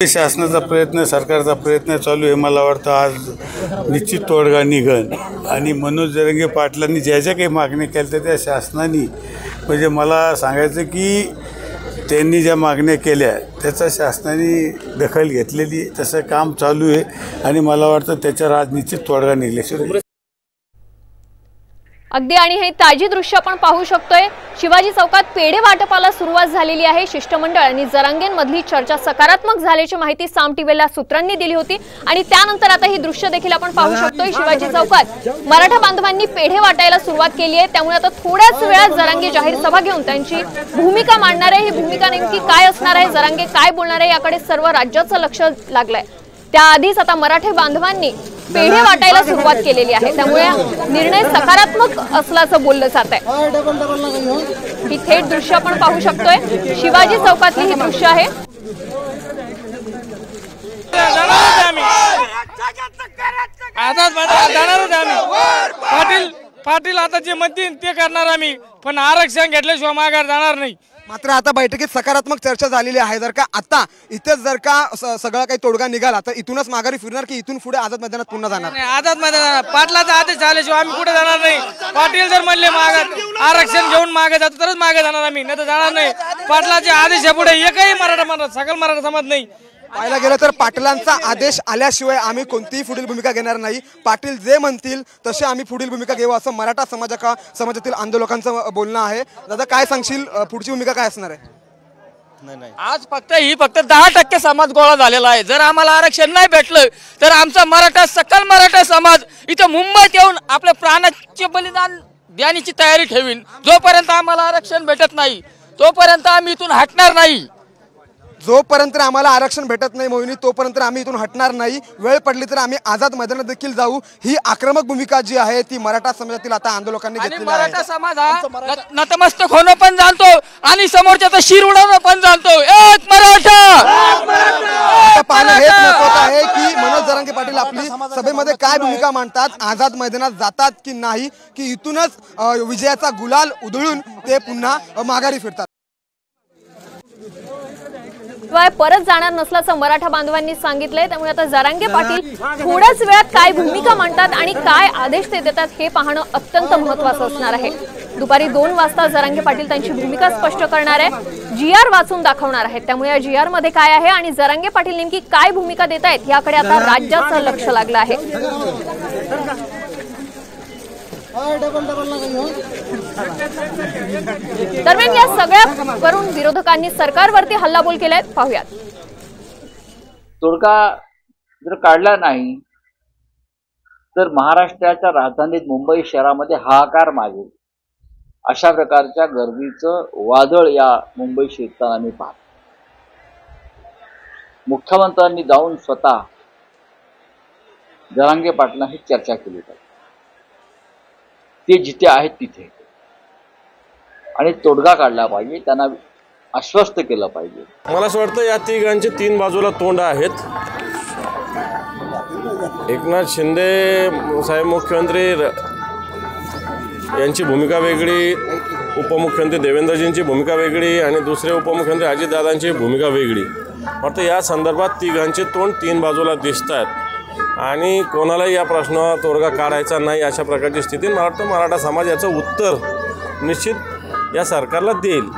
शासनाचा प्रयत्न सरकारचा प्रयत्न चालू आहे। मला वाटतं आज निश्चित तोडगा निघन आणि मनोज जरांगे पाटलांनी ज्या ज्या काही मागण्या केल्या त्या शासनाने म्हणजे मला सांगायचं की त्यांनी ज्या मागण्या केल्या त्याचा शासनाने दखल घेतलेली तसं काम चालू आहे आणि मला वाटतं त्याच्यावर आज निश्चित तोडगा निघल्याशिवाय अगदी आणि हे ताजी दृश्य आपण पाहू शकतोय। शिवाजी चौकात पेढे वाटपाला सुरुवात झालेली आहे। शिष्टमंडळ आणि जरांगेंमधली चर्चा सकारात्मक झाल्याची माहिती साम टीव्हीला सूत्रांनी दिली होती आणि त्यानंतर आता ही दृश्य देखील आपण पाहू शकतोय। शिवाजी चौकात मराठा बांधवांनी पेढे वाटायला सुरुवात केली आहे। त्यामुळे आता थोड्याच वेळात जरांगे जाहीर सभा घेऊन त्यांची भूमिका मांडणार आहे। ही भूमिका नेमकी काय असणार आहे, जरांगे काय बोलणार आहे याकडे सर्व राज्याचं लक्ष लागलंय। त्याआधीच आता मराठा बांधवांनी पेढे वाटायला सुरुवात केलेली आहे। त्यामुळे निर्णय सकारात्मक असल्याचं बोललं जात आहे। ही थेट दृश्य आपण पाहू शकतोय। शिवाजी चौकातली ही दृश्य आहे। पाटील आता जे म्हणतील ते करणार आम्ही, पण आरक्षण घेतल्याशिवाय माघार जाणार नाही। मात्र आता बैठकीत सकारात्मक चर्चा झालेली आहे। जर का आता इथेच जर का सगळं काही तोडगा निघाला तर इथूनच माघारी फिरणार की इथून पुढे आझाद मैदानात पुन्हा जाणार? आझाद मैदानात पाटलाचा आदेश झाल्याशिवाय आम्ही कुठे जाणार नाही। पाटील जर म्हणले माघार आरक्षण घेऊन मागे जातो तरच मागे जाणार आम्ही, नाही तर जाणार नाही। पाटलाचे आदेश पुढे एकही मराठा सकल मराठा समाज नाही। पाहायला गेलं तर पाटलांचा आदेश आल्याशिवाय आम्ही कोणतीही पुढील भूमिका घेणार नाही। पाटील जे म्हणतील तसे आम्ही पुढील भूमिका घेऊ असं मराठा समाजातील आंदोलकांचं बोलणं आहे। दादा काय सांगशील, पुढची भूमिका काय असणार आहे? आज फक्त 10% समाज गोळा झालेला आहे। जर आम्हाला आरक्षण नाही भेटलं तर आमचा सकल मराठा समाज इथं मुंबईत येऊन आपल्या प्राणाचे बलिदान देण्याची तयारी ठेवीन। जोपर्यंत आम्हाला आरक्षण भेटत नाही तोपर्यंत आम्ही इथून हटणार नाही। जोपर्यंत आम्हाला आरक्षण भेटत नाही मोहिनी तोपर्यंत आम्ही इथून हटणार नाही। वेळ पडली तर आम्ही आझाद मैदानात देखील जाऊ। ही आक्रमक भूमिका जी आहे ती मराठा समाजातील आता आंदोलकांनी घेतलेली आहे। मराठा समाज हा नतमस्तक होणं पण जाणतो आणि समोरच्याचा शिर उडवणं पण जाणतो। एक मराठा पाहणं हेच महत्त्वाचं आहे की मनोज जरांगे पाटील आपली सभेमध्ये काय भूमिका मांडतात, आझाद मैदानात जातात की नाही, की इथूनच विजयाचा गुलाल उधळून ते पुन्हा माघारी फिरतात। परत जाणार नसल्याचं मराठा बांधवांनी सांगितलंय। त्यामुळे आता जरांगे पाटील थोड्याच वेळात काय भूमिका मांडतात आणि काय आदेश ते देतात हे पाहणं अत्यंत महत्त्वाचं असणार आहे। दुपारी 2 वाजता जरांगे पाटील त्यांची भूमिका स्पष्ट करणार आहे, GR वाचून दाखवणार आहेत। त्यामुळे या GR मध्ये काय आहे आणि जरांगे पाटील नेमकी काय भूमिका देत आहेत याकडे आता राज्याचं लक्ष लागलं आहे। दरम्यान या सगळ्यावरून विरोधकांनी सरकारवरती हल्लाबोल केलाय, पाहूयात। तोडगा जर काढला नाही तर महाराष्ट्राच्या राजधानीत मुंबई शहरामध्ये हाहाकार माजेल। अशा प्रकारच्या गर्दीचं वादळ या मुंबई शहरात आम्ही पाहतो। मुख्यमंत्र्यांनी जाऊन स्वतः जरांगे पाटलांशी चर्चा केली पाहिजे, ते जिथे आहेत तिथे, आणि तोडगा काढला पाहिजे, त्यांना आश्वस्त केलं पाहिजे। मला असं वाटतं या तिघांचे 3 बाजूला तोंड आहेत। एकनाथ शिंदे साहेब मुख्यमंत्री यांची भूमिका वेगळी, उपमुख्यमंत्री देवेंद्रजींची भूमिका वेगळी आणि दुसरे उपमुख्यमंत्री अजितदादांची भूमिका वेगळी। वाटतं या संदर्भात तिघांचे तोंड 3 बाजूला दिसत आहेत आणि कोणालाही या प्रश्नावर तोडगा काढायचा नाही अशा प्रकारची स्थिती। मला वाटतं मराठा समाज याचं उत्तर निश्चित या सरकारला देईल।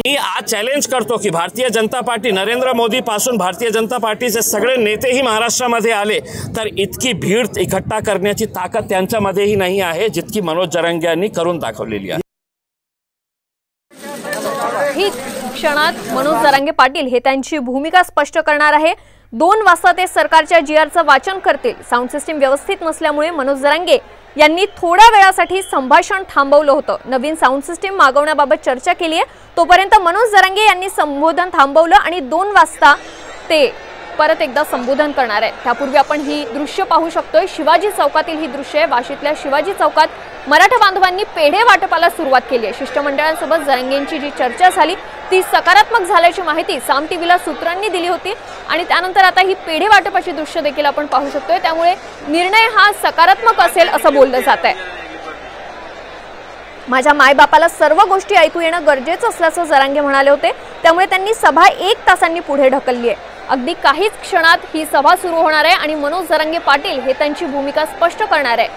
मी आज चॅलेंज करतो की भारतीय जनता पार्टी, नरेंद्र मोदी पासून भारतीय जनता पार्टीचे सगळे नेतेही महाराष्ट्रामध्ये आले तर इतकी भीड इकट्ठा करण्याची ताकद त्यांच्यामध्येही नाही आहे जितकी मनोज जरांगे यांनी करून दाखवलेली आहे। ही क्षणात मनोज जरांगे पाटील हे त्यांची भूमिका स्पष्ट करणार आहे। 2 वाजता ते सरकारच्या GRचं वाचन करतील। साऊंड सिस्टीम व्यवस्थित नसल्यामुळे मनोज जरांगे यांनी थोड्या वेळासाठी संभाषण थांबवलं होतं। नवीन साऊंड सिस्टीम मागवण्याबाबत चर्चा केली आहे। तोपर्यंत मनोज जरांगे यांनी संबोधन थांबवलं आणि 2 वाजता ते परत एकदा संबोधन करणार आहे। त्यापूर्वी आपण ही दृश्य पाहू शकतोय। शिवाजी चौकातील ही दृश्य आहे। वाशीतल्या शिवाजी चौकात मराठा बांधवांनी पेढे वाटपाला सुरुवात केली आहे। शिष्टमंडळांसोबत जरांगेंची जी चर्चा झाली ती सकारात्मक झाल्याची माहिती साम टीव्हीला सूत्रांनी दिली होती आणि त्यानंतर आता ही पेढे वाटपाची दृश्य देखील आपण पाहू शकतोय। त्यामुळे निर्णय हा सकारात्मक असेल असं बोललं जात आहे। माझ्या मायबापाला सर्व गोष्टी ऐकू येणं गरजेचं असल्याचं जरांगे म्हणाले होते। त्यामुळे त्यांनी सभा 1 तासांनी पुढे ढकलली आहे। अगदी काहीच क्षणात ही सभा सुरू होणार आहे आणि मनोज जरांगे पाटील हे त्यांची भूमिका स्पष्ट करणार आहे।